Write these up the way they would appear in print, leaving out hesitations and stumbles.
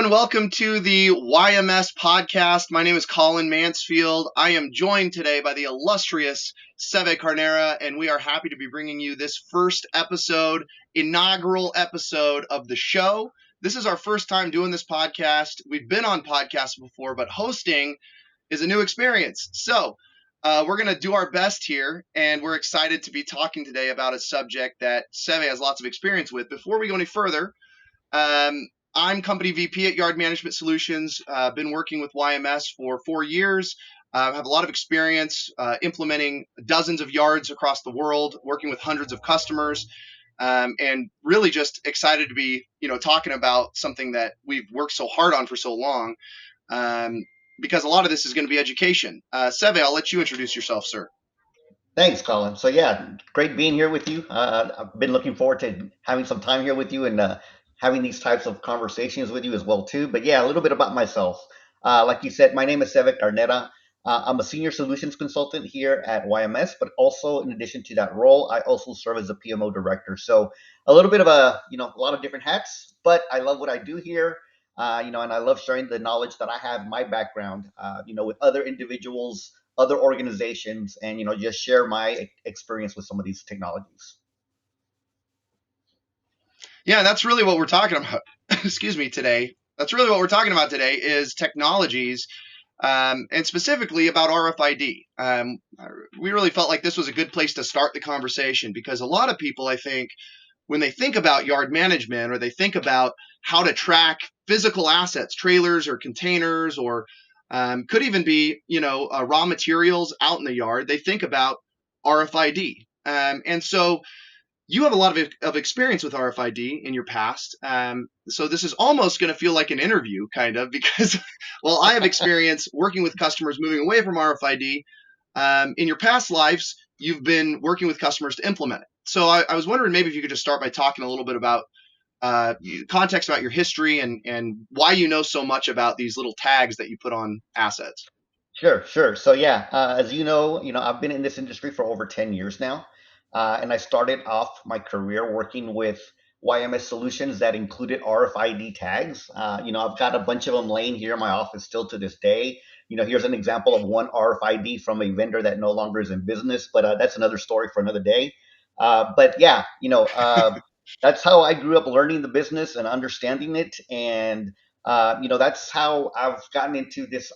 everyone. Welcome to the YMS Podcast. My name is Colin Mansfield. I am joined today by the illustrious Seve Carnera, and we are happy to be bringing you this first episode, inaugural episode of the show. This is our first time doing this podcast. We've been on podcasts before, but hosting is a new experience. So we're going to do our best here, and we're excited to be talking today about a subject that Seve has lots of experience with. Before we go any further, I'm company VP at Yard Management Solutions. Been working with YMS for 4 years. Have a lot of experience implementing dozens of yards across the world, working with hundreds of customers, and really just excited to be, talking about something that we've worked so hard on for so long, because a lot of this is going to be education. Seve, I'll let you introduce yourself, sir. Thanks, Colin. So yeah, great being here with you. I've been looking forward to having some time here with you and having these types of conversations with you as well too. But yeah, a little bit about myself. Like you said, my name is Seve Carnera. I'm a senior solutions consultant here at YMS, but also in addition to that role, I also serve as a PMO director. So a little bit of a lot of different hats, but I love what I do here. And I love sharing the knowledge that I have, my background, with other individuals, other organizations, and just share my experience with some of these technologies. Yeah, that's really what we're talking about. Excuse me, today. That's really what we're talking about today is technologies, and specifically about RFID. We really felt like this was a good place to start the conversation because a lot of people, I think, when they think about yard management or they think about how to track physical assets, trailers or containers, or could even be, raw materials out in the yard, they think about RFID. And so you have a lot of experience with RFID in your past. So this is almost going to feel like an interview, kind of, because, well, I have experience working with customers moving away from RFID. In your past lives, you've been working with customers to implement it. So I was wondering maybe if you could just start by talking a little bit about context about your history and why you know so much about these little tags that you put on assets. Sure. So yeah, as I've been in this industry for over 10 years now, and I started off my career working with YMS solutions that included RFID tags. I've got a bunch of them laying here in my office still to this day. Here's an example of one RFID from a vendor that no longer is in business, but that's another story for another day. But yeah, that's how I grew up learning the business and understanding it, and that's how I've gotten into this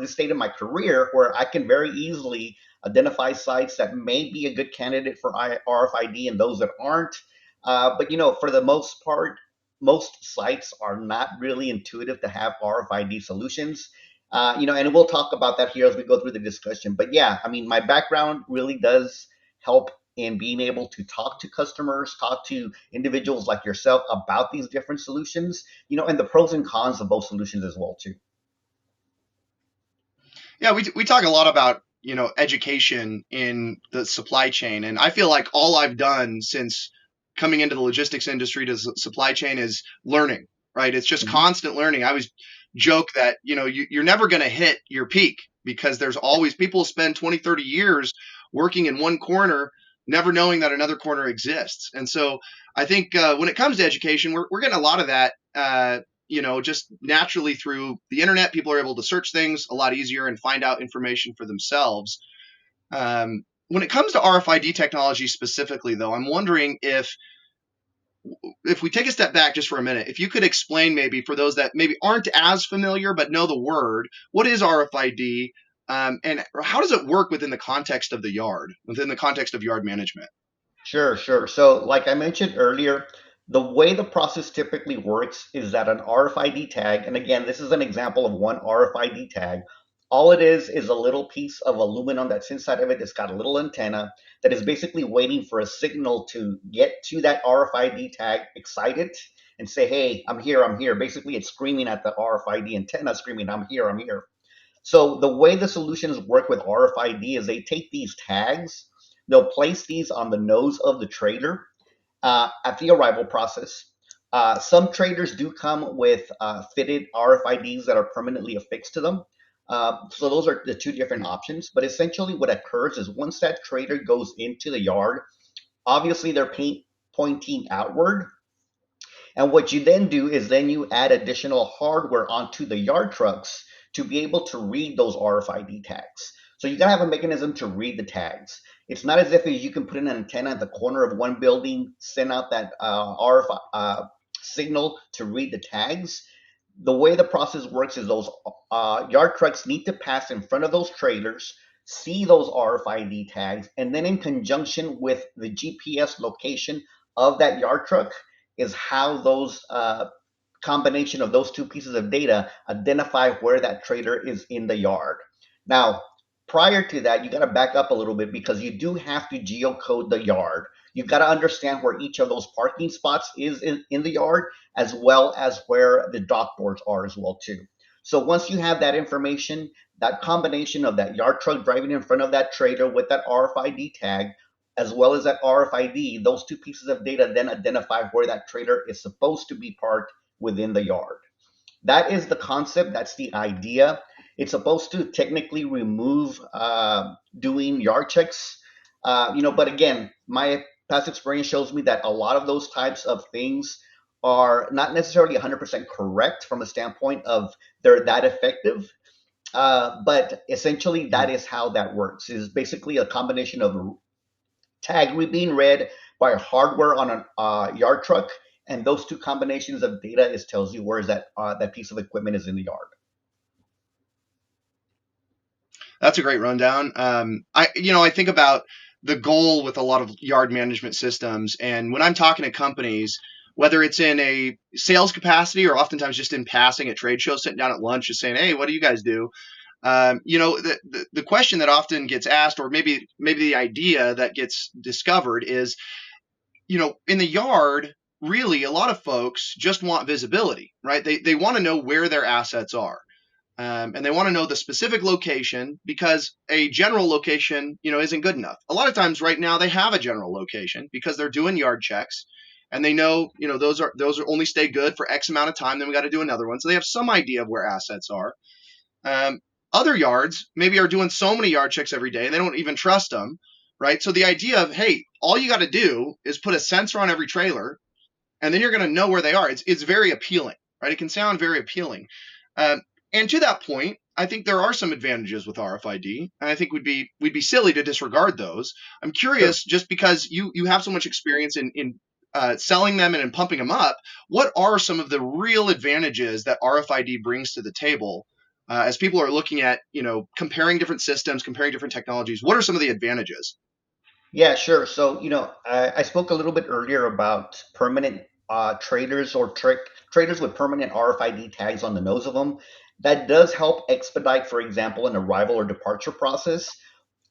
state of my career where I can very easily identify sites that may be a good candidate for RFID and those that aren't. But for the most part, most sites are not really intuitive to have RFID solutions. And we'll talk about that here as we go through the discussion. But yeah, I mean, my background really does help in being able to talk to customers, talk to individuals like yourself about these different solutions, and the pros and cons of both solutions as well too. Yeah, we talk a lot about, education in the supply chain. And I feel like all I've done since coming into the logistics industry to supply chain is learning, right? It's just Mhm. constant learning. I always joke that, you're never going to hit your peak because there's always people spend 20, 30 years working in one corner, never knowing that another corner exists. And so I think when it comes to education, we're getting a lot of that, just naturally through the internet. People are able to search things a lot easier and find out information for themselves. When it comes to RFID technology specifically, though, I'm wondering if we take a step back just for a minute, if you could explain maybe for those that maybe aren't as familiar but know the word, what is RFID, and how does it work within the context of the yard, within the context of yard management? Sure. So, like I mentioned earlier, the way the process typically works is that an RFID tag, and again, this is an example of one RFID tag. All it is a little piece of aluminum that's inside of it. It's got a little antenna that is basically waiting for a signal to get to that RFID tag, excite it, and say, "Hey, I'm here, I'm here." Basically, it's screaming at the RFID antenna, screaming, "I'm here, I'm here." So the way the solutions work with RFID is they take these tags, they'll place these on the nose of the trailer at the arrival process. Some traders do come with fitted RFIDs that are permanently affixed to them. So those are the two different options. But essentially, what occurs is once that trader goes into the yard, obviously they're pointing outward, And what you then do is then you add additional hardware onto the yard trucks to be able to read those RFID tags. So you gotta have a mechanism to read the tags. It's not as if you can put in an antenna at the corner of one building, send out that RFID signal to read the tags. The way the process works is those yard trucks need to pass in front of those trailers, see those RFID tags, and then in conjunction with the GPS location of that yard truck is how those combination of those two pieces of data identify where that trailer is in the yard. Now, prior to that, you got to back up a little bit because you do have to geocode the yard. You've got to understand where each of those parking spots is in the yard, as well as where the dock doors are as well too. So once you have that information, that combination of that yard truck driving in front of that trailer with that RFID tag, as well as that RFID, those two pieces of data then identify where that trailer is supposed to be parked within the yard. That is the concept. That's the idea. It's supposed to technically remove doing yard checks. But again, my past experience shows me that a lot of those types of things are not necessarily 100% correct from a standpoint of they're that effective. But essentially, that is how that works. Is basically a combination of tag being read by hardware on a yard truck, and those two combinations of data is tells you where is that piece of equipment is in the yard. That's a great rundown. I think about the goal with a lot of yard management systems, and when I'm talking to companies, whether it's in a sales capacity or oftentimes just in passing at trade shows, sitting down at lunch, just saying, "Hey, what do you guys do?" The question that often gets asked, or maybe the idea that gets discovered, is, in the yard, really, a lot of folks just want visibility, right? They want to know where their assets are. And they want to know the specific location because a general location, isn't good enough. A lot of times right now they have a general location because they're doing yard checks and they know, those are only stay good for X amount of time. Then we got to do another one. So they have some idea of where assets are. Um, Other yards maybe are doing so many yard checks every day and they don't even trust them, right? So the idea of, hey, all you got to do is put a sensor on every trailer and then you're going to know where they are. It's very appealing, right? It can sound very appealing. Um, and to that point, I think there are some advantages with RFID, and I think we'd be silly to disregard those. I'm Sure. curious, just because you have so much experience in selling them and in pumping them up, what are some of the real advantages that RFID brings to the table as people are looking at comparing different systems, comparing different technologies? What are some of the advantages? Yeah, sure. So, I spoke a little bit earlier about permanent traders or traders with permanent RFID tags on the nose of them. That does help expedite, for example, an arrival or departure process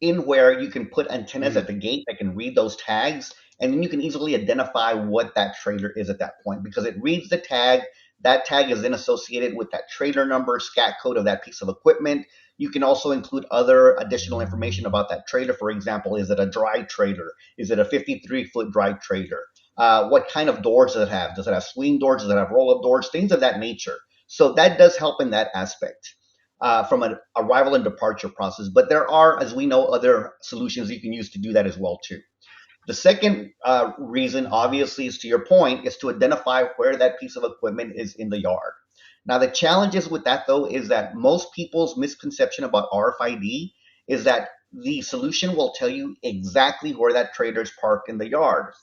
in where you can put antennas Mm, at the gate that can read those tags, and then you can easily identify what that trailer is at that point because it reads the tag. That tag is then associated with that trailer number, scat code of that piece of equipment. You can also include other additional information about that trailer. For example, is it a dry trailer? Is it a 53-foot dry trailer? What kind of doors does it have? Does it have swing doors? Does it have roll up doors? Things of that nature. So that does help in that aspect from an arrival and departure process. But there are, as we know, other solutions you can use to do that as well too. The second reason, obviously, is to your point, is to identify where that piece of equipment is in the yard. Now, the challenges with that, though, is that most people's misconception about RFID is that the solution will tell you exactly where that trailer is parked in the yard.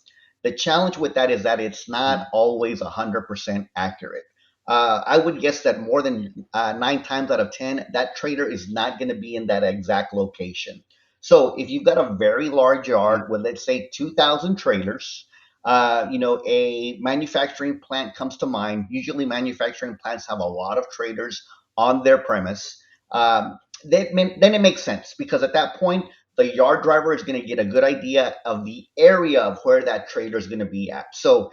The challenge with that is that it's mm, not always 100% accurate. I would guess that more than 9 times out of 10, that trailer is not going to be in that exact location. So if you've got a very large mm. yard with, let's say, 2,000 trailers, a manufacturing plant comes to mind. Usually, manufacturing plants have a lot of trailers on their premise. Then it makes sense because at that point, the yard driver is going to get a good idea of the area of where that trailer is going to be at. So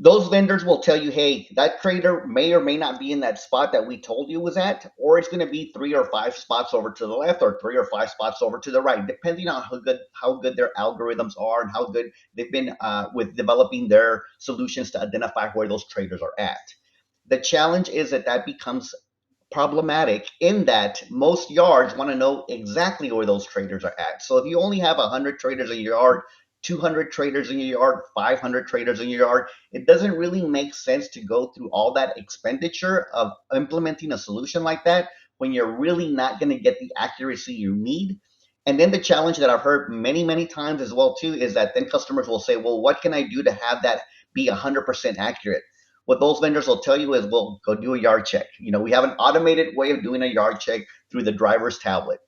those vendors will tell you, hey, that trader may or may not be in that spot that we told you was at, or it's going to be 3 or 5 spots over to the left, or 3 or 5 spots over to the right, depending on how good their algorithms are and how good they've been with developing their solutions to identify where those traders are at. The challenge is that becomes problematic in that most yards want to know exactly where those traders are at. So if you only have 100 traders in your yard, 200 traders in your yard, 500 traders in your yard. It doesn't really make sense to go through all that expenditure of implementing a solution like that when you're really not going to get the accuracy you need. And then the challenge that I've heard many, many times as well too is that then customers will say, well, what can I do to have that be 100% accurate? What those vendors will tell you is, well, go do a yard check. We have an automated way of doing a yard check through the driver's tablet,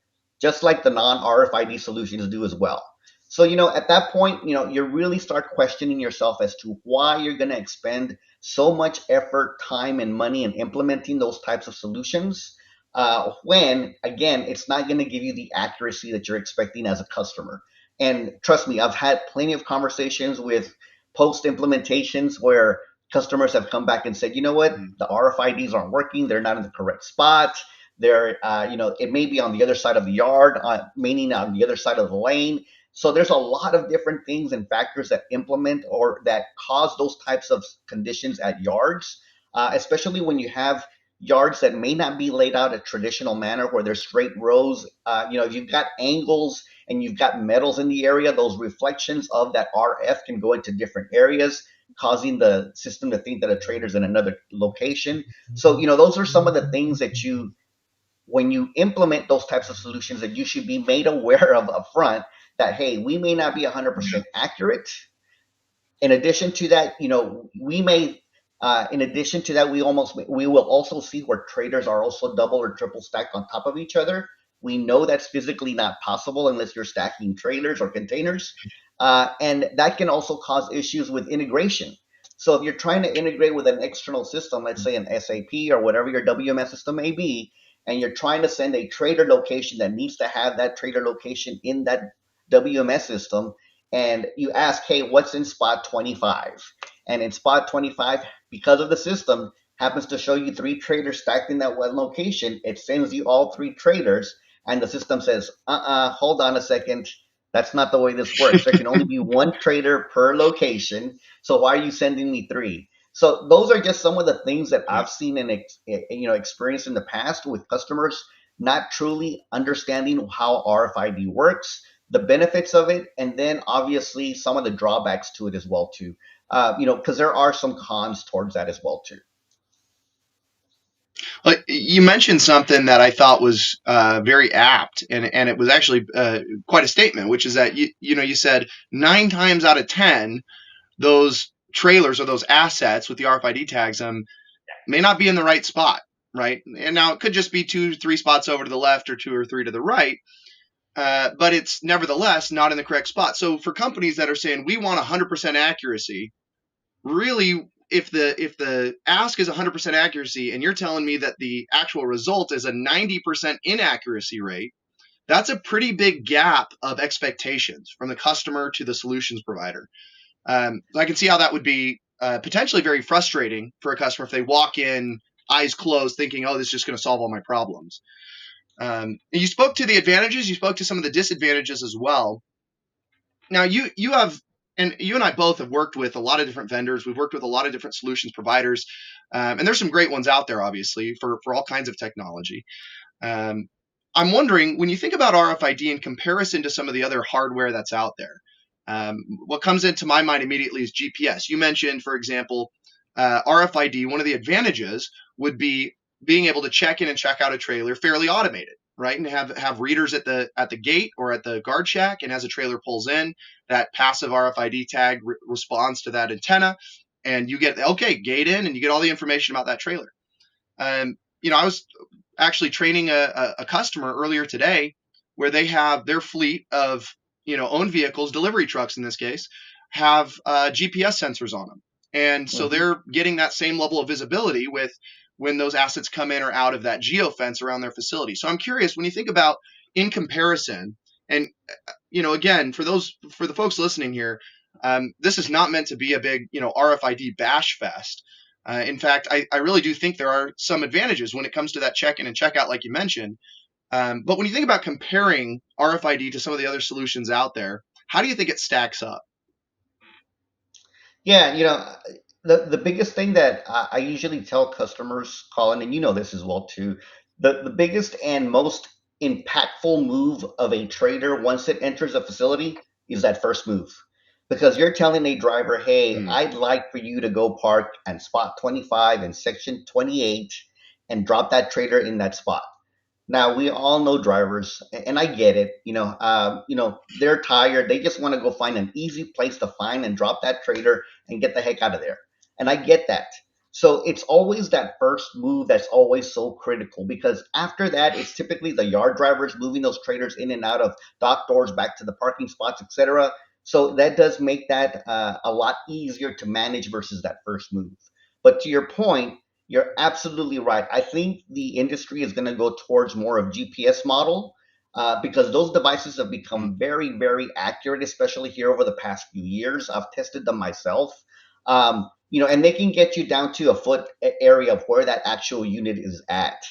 just like the non-RFID solutions do as well. So, at that point, you really start questioning yourself as to why you're going to expend so much effort, time, and money in implementing those types of solutions when, again, it's not going to give you the accuracy that you're expecting as a customer. And trust me, I've had plenty of conversations with post implementations where customers have come back and said, you know what, the RFIDs aren't working. They're not in the correct spot. They're, it may be on the other side of the yard, meaning on the other side of the lane. So there's a lot of different things and factors that implement or that cause those types of conditions at yards, especially when you have yards that may not be laid out a traditional manner where there's straight rows. If you've got angles and you've got metals in the area, those reflections of that RF can go into different areas, causing the system to think that a trader's in another location. So, those are some of the things that when you implement those types of solutions, that you should be made aware of upfront that, hey, we may not be 100% accurate. In addition to that, in addition to that, we will also see where traders are also double or triple stacked on top of each other. We know that's physically not possible unless you're stacking trailers or containers. And that can also cause issues with integration. So if you're trying to integrate with an external system, let's say an SAP or whatever your WMS system may be, and you're trying to send a trader location that needs to have that trader location in that WMS system, and you ask, hey, what's in spot 25? And in spot 25, because of the system, happens to show you 3 traders stacked in that one location, it sends you all 3 traders, and the system says, hold on a second. That's not the way this works. There can only be 1 trader per location. So why are you sending me 3? So those are just some of the things that I've seen and experienced in the past with customers not truly understanding how RFID works, the benefits of it, and then obviously some of the drawbacks to it as well too. Because there are some cons towards that as well too. You mentioned something that I thought was very apt, and it was actually quite a statement, which is that you said 9 times out of 10 those trailers or those assets with the RFID tags may not be in the right spot, right? And now it could just be 2 or 3 spots over to the left or 2 or 3 to the right, but it's nevertheless not in the correct spot. So for companies that are saying we want 100% accuracy, really, if the ask is 100% accuracy and you're telling me that the actual result is a 90% inaccuracy rate, that's a pretty big gap of expectations from the customer to the solutions provider. I can see how that would be potentially very frustrating for a customer if they walk in eyes closed thinking, oh, this is just going to solve all my problems. You spoke to the advantages, you spoke to some of the disadvantages as well. Now you have, and you and I both have worked with a lot of different vendors. We've worked with a lot of different solutions providers, and there's some great ones out there, obviously, for all kinds of technology. I'm wondering, when you think about RFID in comparison to some of the other hardware that's out there, what comes into my mind immediately is GPS. You mentioned, for example, RFID. One of the advantages would be being able to check in and check out a trailer fairly automated, right? And have readers at the gate or at the guard shack, and as a trailer pulls in, that passive RFID tag responds to that antenna, and you get, okay, gate in, and you get all the information about that trailer. I was actually training a customer earlier today where they have their fleet of owned vehicles, delivery trucks in this case, have GPS sensors on them, and so they're getting that same level of visibility with when those assets come in or out of that geofence around their facility. So I'm curious, when you think about in comparison, and again, for the folks listening here, this is not meant to be a big RFID bash fest. In fact, I really do think there are some advantages when it comes to that check-in and check-out, like you mentioned. But when you think about comparing RFID to some of the other solutions out there, how do you think it stacks up? Yeah, the biggest thing that I usually tell customers, Colin, and you know this as well too, the biggest and most impactful move of a trader once it enters a facility is that first move. because you're telling a driver, hey, Mm, I'd like for you to go park and spot 25 in section 28 and drop that trailer in that spot. Now we all know drivers, and I get it. They're tired. They just want to go find an easy place to find and drop that trailer and get the heck out of there. And I get that. So it's always that first move that's always so critical, because after that, it's typically the yard drivers moving those trailers in and out of dock doors back to the parking spots, etc. So that does make that a lot easier to manage versus that first move. But to your point, you're absolutely right. I think the industry is going to go towards more of GPS model, because those devices have mm, become very, very accurate, especially here over the past few years. I've tested them myself, and they can get you down to a foot area of where that actual unit is at.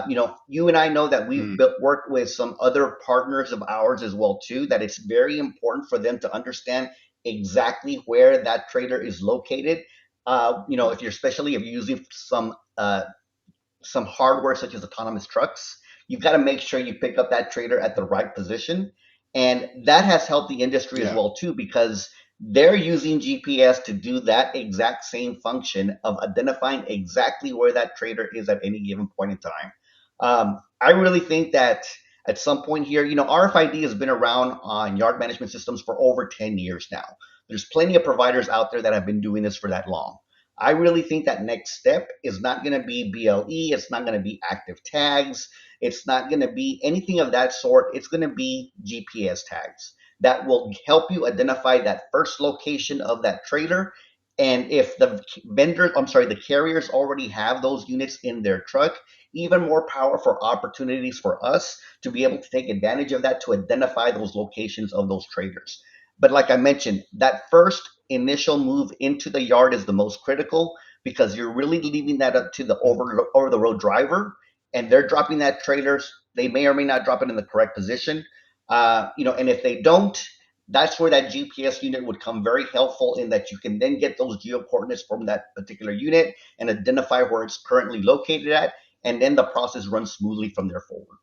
You and I know that we've mm. worked with some other partners of ours as well too. That it's very important for them to understand exactly where that trailer is located. If you're especially if you're using some hardware such as autonomous trucks, you've got to make sure you pick up that trailer at the right position. And that has helped the industry as Yeah. well too, because they're using GPS to do that exact same function of identifying exactly where that trailer is at any given point in time. I really think that at some point here, RFID has been around on yard management systems for over 10 years now. There's plenty of providers out there that have been doing this for that long. I really think that next step is not going to be BLE. It's not going to be active tags. It's not going to be anything of that sort. It's going to be GPS tags that will help you identify that first location of that trailer. And if the carriers already have those units in their truck, even more powerful opportunities for us to be able to take advantage of that to identify those locations of those trailers. But like I mentioned, that first initial move into the yard is the most critical, because you're really leaving that up to the over the road driver, and they're dropping that trailers. They may or may not drop it in the correct position. And if they don't, that's where that GPS unit would come very helpful, in that you can then get those geo coordinates from that particular unit and identify where it's currently located at, and then the process runs smoothly from there forward.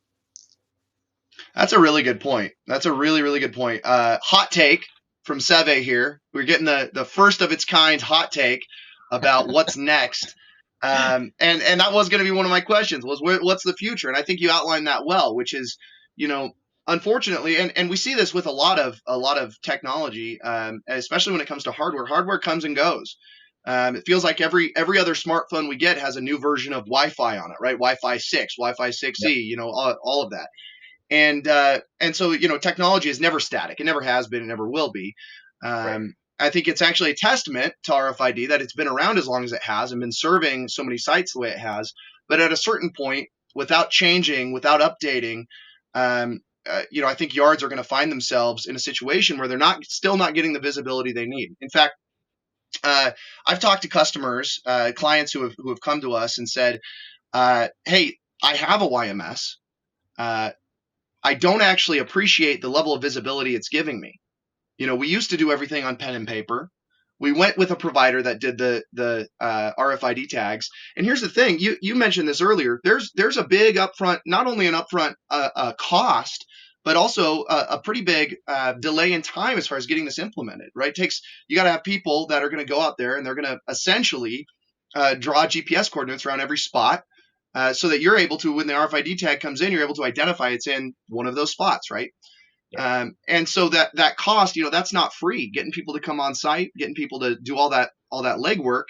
That's a really good point. That's a really, really good point. Hot take from Seve here. We're getting the first of its kind hot take about what's next. And that was going to be one of my questions, was what's the future? And I think you outlined that well, which is, you know, unfortunately, and we see this with a lot of technology, especially when it comes to hardware. Hardware comes and goes. It feels like every other smartphone we get has a new version of Wi-Fi on it, right? Wi-Fi 6, Wi-Fi 6E, Yep. all of that. And so technology is never static. It never has been. It never will be. Right. I think it's actually a testament to RFID that it's been around as long as it has and been serving so many sites the way it has. But at a certain point, without changing, without updating, I think yards are going to find themselves in a situation where they're still not getting the visibility they need. In fact, I've talked to customers, clients who have come to us and said, "Hey, I have a YMS. Uh, I don't actually appreciate the level of visibility it's giving me. We used to do everything on pen and paper. We went with a provider that did the RFID tags. And here's the thing: you mentioned this earlier. There's a big upfront, not only an upfront cost, but also a pretty big delay in time as far as getting this implemented. Right? You got to have people that are going to go out there and they're going to essentially draw GPS coordinates around every spot, so that you're able to, when the RFID tag comes in, you're able to identify it's in one of those spots, right? Yep. And so that cost, that's not free. Getting people to come on site, getting people to do all that legwork,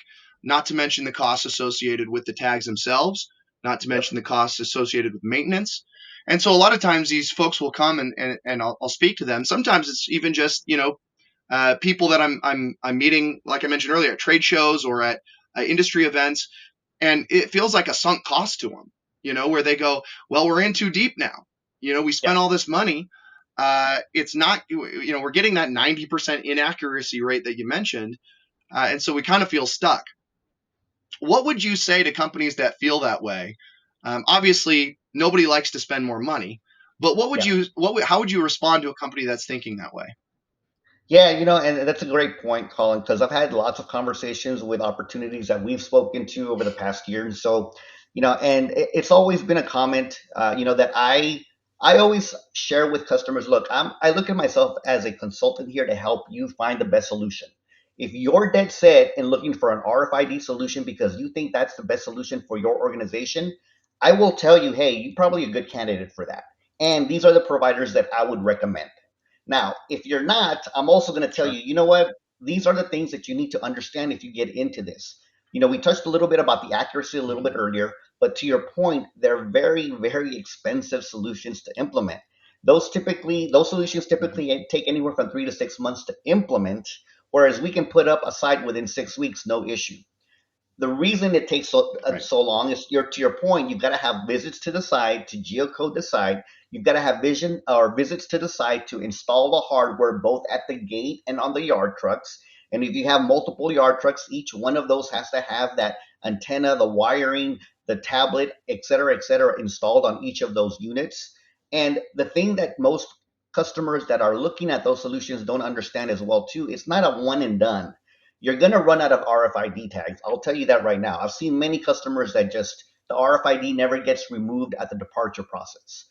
not to mention the costs associated with the tags themselves, not to Yep. mention the costs associated with maintenance. And so a lot of times these folks will come and I'll speak to them. Sometimes it's even just people that I'm meeting, like I mentioned earlier, at trade shows or at industry events, and it feels like a sunk cost to them. Where they go, well, we're in too deep now. We Yep. spent all this money. It's not, we're getting that 90% inaccuracy rate that you mentioned, and so we kind of feel stuck. What would you say to companies that feel that way? Obviously, nobody likes to spend more money, but Yep. how would you respond to a company that's thinking that way? Yeah, and that's a great point, Colin, because I've had lots of conversations with opportunities that we've spoken to over the past year. And so, and it's always been a comment, that I I always share with customers, look, I look at myself as a consultant here to help you find the best solution. If you're dead set in looking for an RFID solution because you think that's the best solution for your organization, I will tell you, hey, you're probably a good candidate for that. And these are the providers that I would recommend. Now, if you're not, I'm also going to tell Sure. you, you know what? These are the things that you need to understand if you get into this. We touched a little bit about the accuracy a little bit Mhm. earlier, but to your point, they're very, very expensive solutions to implement. Those solutions Mhm. typically take anywhere from 3 to 6 months to implement, whereas we can put up a site within 6 weeks, no issue. The reason it takes Right. so long is to your point, you've got to have visits to the site to geocode the site. You've got to have vision or visits to the site to install the hardware both at the gate and on the yard trucks. And if you have multiple yard trucks, each one of those has to have that antenna, the wiring, the tablet, et cetera, installed on each of those units. And the thing that most customers that are looking at those solutions don't understand as well too, it's not a one and done. You're going to run out of RFID tags. I'll tell you that right now. I've seen many customers that just the RFID never gets removed at the departure process.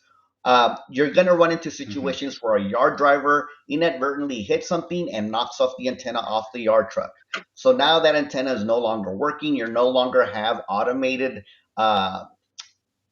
You're going to run into Mhm. situations where a yard driver inadvertently hits something and knocks off the antenna off the yard truck. So now that antenna is no longer working. You no longer have automated uh,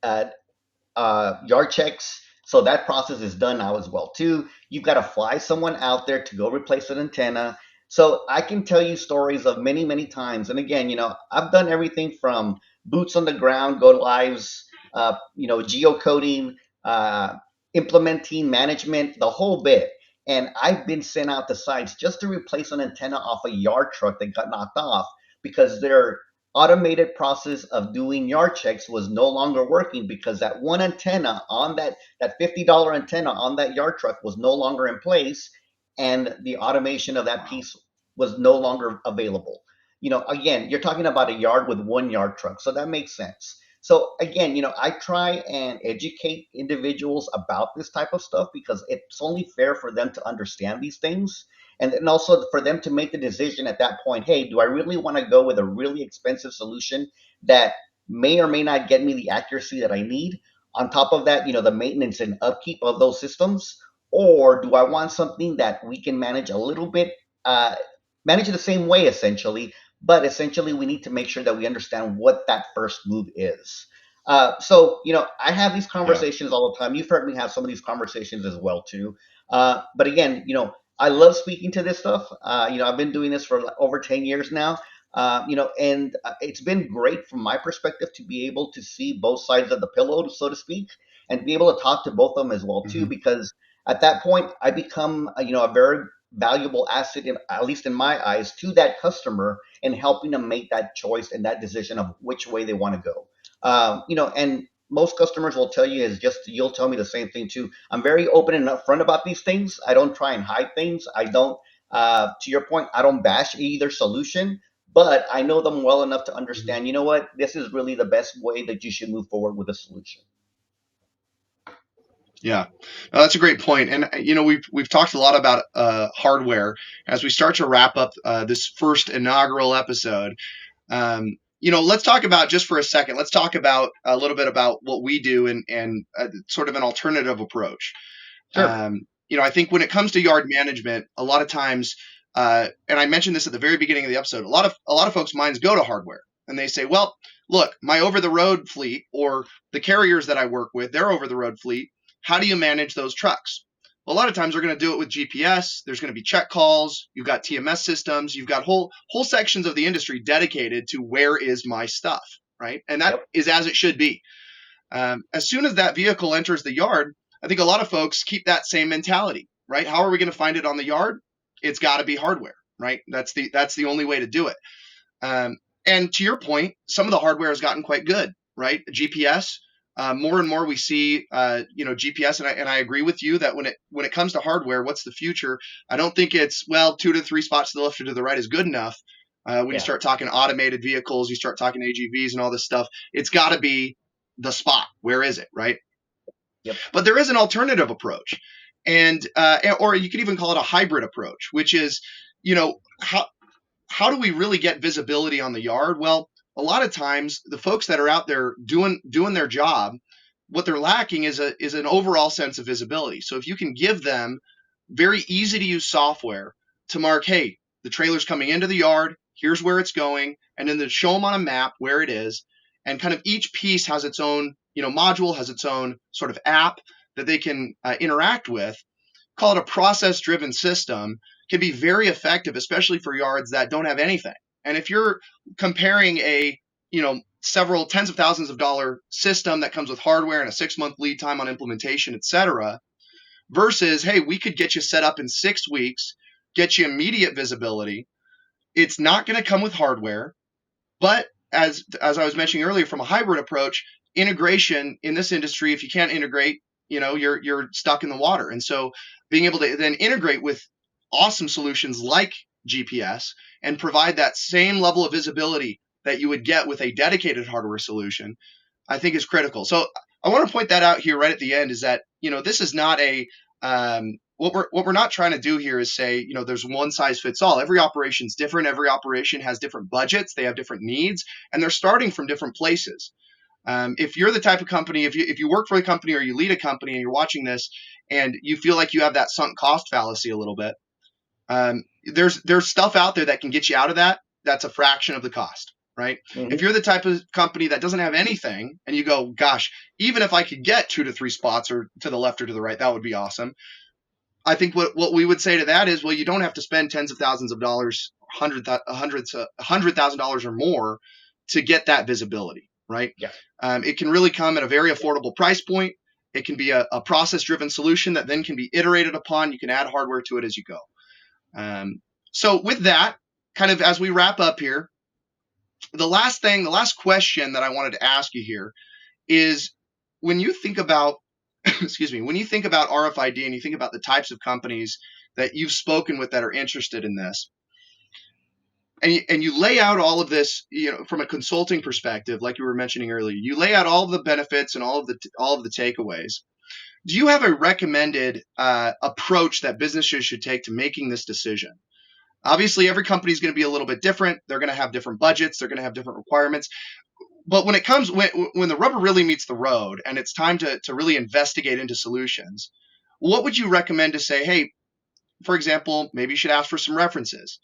uh, yard checks. So that process is done now as well too. You've got to fly someone out there to go replace an antenna. So I can tell you stories of many, many times. And again, I've done everything from boots on the ground, go lives, geocoding, uh, implementing management, the whole bit. And I've been sent out to sites just to replace an antenna off a yard truck that got knocked off because their automated process of doing yard checks was no longer working because that one antenna on that $50 antenna on that yard truck was no longer in place, and the automation of that Wow. piece was no longer available. Again, you're talking about a yard with one yard truck, so that makes sense. So again, I try and educate individuals about this type of stuff because it's only fair for them to understand these things, and then also for them to make the decision at that point, hey, do I really want to go with a really expensive solution that may or may not get me the accuracy that I need? On top of that, the maintenance and upkeep of those systems, or do I want something that we can manage a little bit, uh, manage it the same way essentially, but essentially we need to make sure that we understand what that first move is. So, I have these Yeah. conversations all the time. You've heard me have some of these conversations as well too. But again, I love speaking to this stuff. I've been doing this for over 10 years now. And it's been great from my perspective to be able to see both sides of the pillow, so to speak, and be able to talk to both of them as well too. Mhm. Because at that point, I become a very valuable asset, at least in my eyes, to that customer and helping them make that choice and that decision of which way they want to go. And most customers will tell you is just you'll tell me the same thing too. I'm very open and upfront about these things. I don't try and hide things. I don't. To your point, I don't bash either solution, but I know them well enough to Mhm. understand. You know what? This is really the best way that you should move forward with a solution. Yeah, no, that's a great point. And we've talked a lot about hardware as we start to wrap up this first inaugural episode. Let's talk about just for a second. Let's talk about a little bit about what we do and sort of an alternative approach. Sure. I think when it comes to yard management, a lot of times, and I mentioned this at the very beginning of the episode, a lot of folks' minds go to hardware, and they say, "Well, look, my over-the-road fleet or the carriers that I work with, their over-the-road fleet. How do you manage those trucks?" Well, a lot of times they're going to do it with GPS. There's going to be check calls. You've got TMS systems. You've got whole sections of the industry dedicated to where is my stuff, right? And that Yep. is as it should be. As soon as that vehicle enters the yard, I think a lot of folks keep that same mentality, right? How are we going to find it on the yard? It's got to be hardware, right? That's the only way to do it. Um, and to your point, some of the hardware has gotten quite good, right? GPS. More and more we see, GPS, and I agree with you that when it comes to hardware, what's the future? I don't think it's 2 to 3 spots to the left or to the right is good enough. When you Yeah. start talking automated vehicles, you start talking AGVs and all this stuff. It's got to be the spot. Where is it, right? Yep. But there is an alternative approach, and or you could even call it a hybrid approach, which is, how do we really get visibility on the yard? Well, a lot of times the folks that are out there doing their job, what they're lacking is an overall sense of visibility. So if you can give them very easy to use software to mark, hey, the trailer's coming into the yard, here's where it's going, and then to show them on a map where it is, and kind of each piece has its own, module, has its own sort of app that they can interact with. Call it a process-driven system, can be very effective, especially for yards that don't have anything. And if you're comparing a, several tens of thousands of dollar system that comes with hardware and a 6-month lead time on implementation, et cetera, versus, hey, we could get you set up in 6 weeks, get you immediate visibility. It's not going to come with hardware, but as I was mentioning earlier, from a hybrid approach, integration in this industry, if you can't integrate, you're stuck in the water. And so being able to then integrate with awesome solutions like GPS and provide that same level of visibility that you would get with a dedicated hardware solution, I think is critical. So I want to point that out here right at the end, is that, this is not a what we're not trying to do here is say, there's one size fits all. Every operation is different. Every operation has different budgets. They have different needs, and they're starting from different places. If you're the type of company, if you work for a company or you lead a company and you're watching this and you feel like you have that sunk cost fallacy a little bit, there's stuff out there that can get you out of that. That's a fraction of the cost, right? Mm-hmm. If you're the type of company that doesn't have anything and you go, gosh, even if I could get 2 to 3 spots or to the left or to the right, that would be awesome. I think what we would say to that is, well, you don't have to spend tens of thousands of dollars, $100,000 or more to get that visibility, right? Yeah. It can really come at a very affordable price point. It can be a process-driven solution that then can be iterated upon. You can add hardware to it as you go. So with that, kind of as we wrap up here, the last question that I wanted to ask you here is, when you think about when you think about RFID and you think about the types of companies that you've spoken with that are interested in this, and you lay out all of this, from a consulting perspective, like you were mentioning earlier, you lay out all of the benefits and all of the takeaways. Do you have a recommended approach that businesses should take to making this decision? Obviously, every company is going to be a little bit different. They're going to have different budgets. They're going to have different requirements. But when the rubber really meets the road and it's time to really investigate into solutions, what would you recommend to say, hey, for example, maybe you should ask for some references,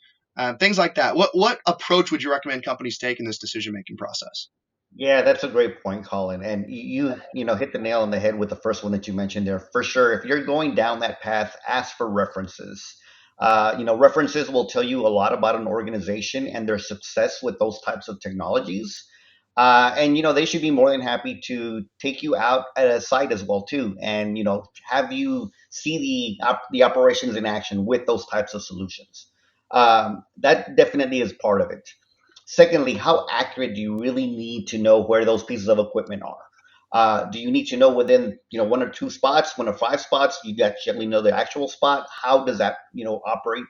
things like that. What approach would you recommend companies take in this decision-making process? Yeah, that's a great point, Colin. And you hit the nail on the head with the first one that you mentioned there. For sure, if you're going down that path, ask for references. References will tell you a lot about an organization and their success with those types of technologies. And they should be more than happy to take you out at a site as well too, and have you see the operations in action with those types of solutions. That definitely is part of it. Secondly, how accurate do you really need to know where those pieces of equipment are? Do you need to know within 1 or 2 spots, 1 or 5 spots? You actually know the actual spot. How does that operate?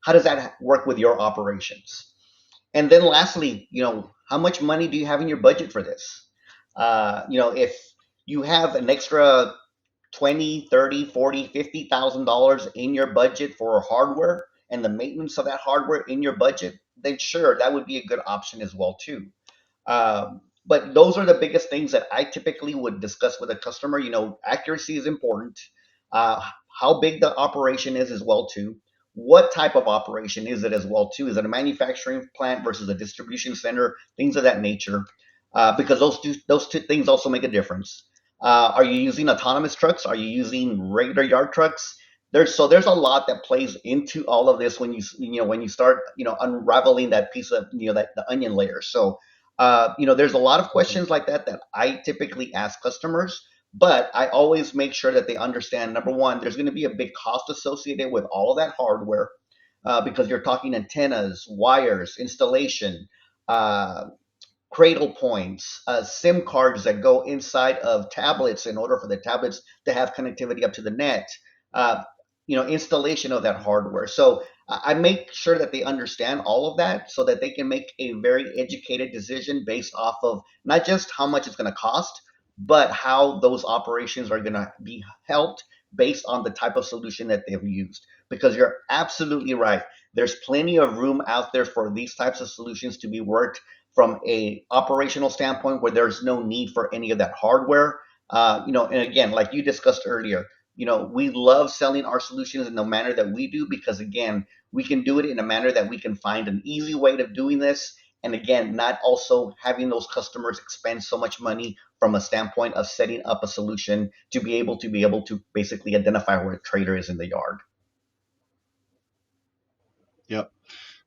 How does that work with your operations? And then lastly, how much money do you have in your budget for this? If you have an extra $20, $30, $40, $50,000 in your budget for hardware and the maintenance of that hardware in your budget, then sure, that would be a good option as well too. But those are the biggest things that I typically would discuss with a customer. Accuracy is important. How big the operation is as well too. What type of operation is it as well too? Is it a manufacturing plant versus a distribution center? Things of that nature, because those two things also make a difference. Are you using autonomous trucks? Are you using regular yard trucks? There's a lot that plays into all of this when you start unraveling that piece of that the onion layer. So there's a lot of questions like that I typically ask customers. But I always make sure that they understand, number one, there's going to be a big cost associated with all of that hardware, because you're talking antennas, wires, installation, cradle points, SIM cards that go inside of tablets in order for the tablets to have connectivity up to the net, installation of that hardware. So I make sure that they understand all of that so that they can make a very educated decision based off of not just how much it's going to cost, but how those operations are going to be helped based on the type of solution that they've used. Because you're absolutely right. There's plenty of room out there for these types of solutions to be worked from a operational standpoint where there's no need for any of that hardware. And again, like you discussed earlier, we love selling our solutions in the manner that we do because, again, we can do it in a manner that we can find an easy way of doing this. And again, not also having those customers expend so much money from a standpoint of setting up a solution to be able to basically identify where a trader is in the yard. Yep.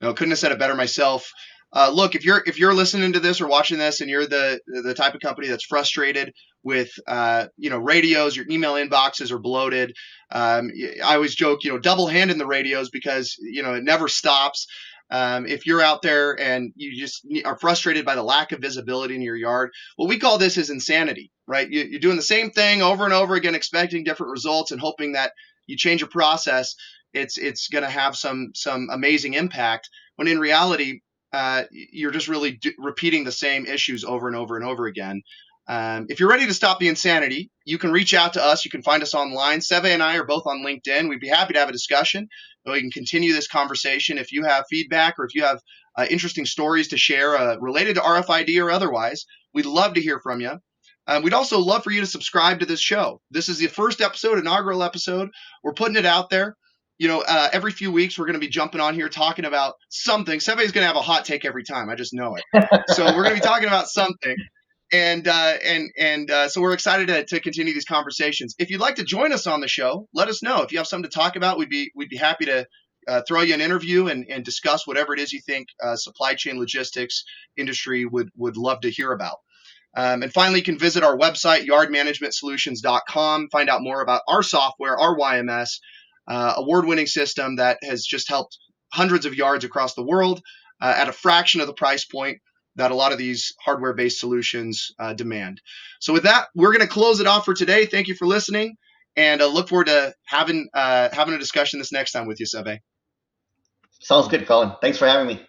No, couldn't have said it better myself. Look, if you're listening to this or watching this, and you're the type of company that's frustrated with radios, your email inboxes are bloated. I always joke, double handing the radios because it never stops. If you're out there and you just are frustrated by the lack of visibility in your yard, what we call this is insanity, right? You're doing the same thing over and over again, expecting different results and hoping that you change your process, it's going to have some amazing impact. When in reality, you're just really repeating the same issues over and over and over again. If you're ready to stop the insanity, you can reach out to us. You can find us online. Seve and I are both on LinkedIn. We'd be happy to have a discussion. We can continue this conversation. If you have feedback or if you have interesting stories to share related to RFID or otherwise, we'd love to hear from you. We'd also love for you to subscribe to this show. This is the first episode, inaugural episode. We're putting it out there. Every few weeks we're going to be jumping on here talking about something. Somebody's going to have a hot take every time. I just know it. So we're going to be talking about something. And so we're excited to continue these conversations. If you'd like to join us on the show, let us know. If you have something to talk about, we'd be happy to throw you an interview and discuss whatever it is you think supply chain logistics industry would love to hear about. And finally, you can visit our website, yardmanagementsolutions.com, find out more about our software, our YMS, award-winning system that has just helped hundreds of yards across the world at a fraction of the price point that a lot of these hardware-based solutions demand. So with that, we're going to close it off for today. Thank you for listening, and look forward to having a discussion this next time with you, Seve. Sounds good, Colin. Thanks for having me.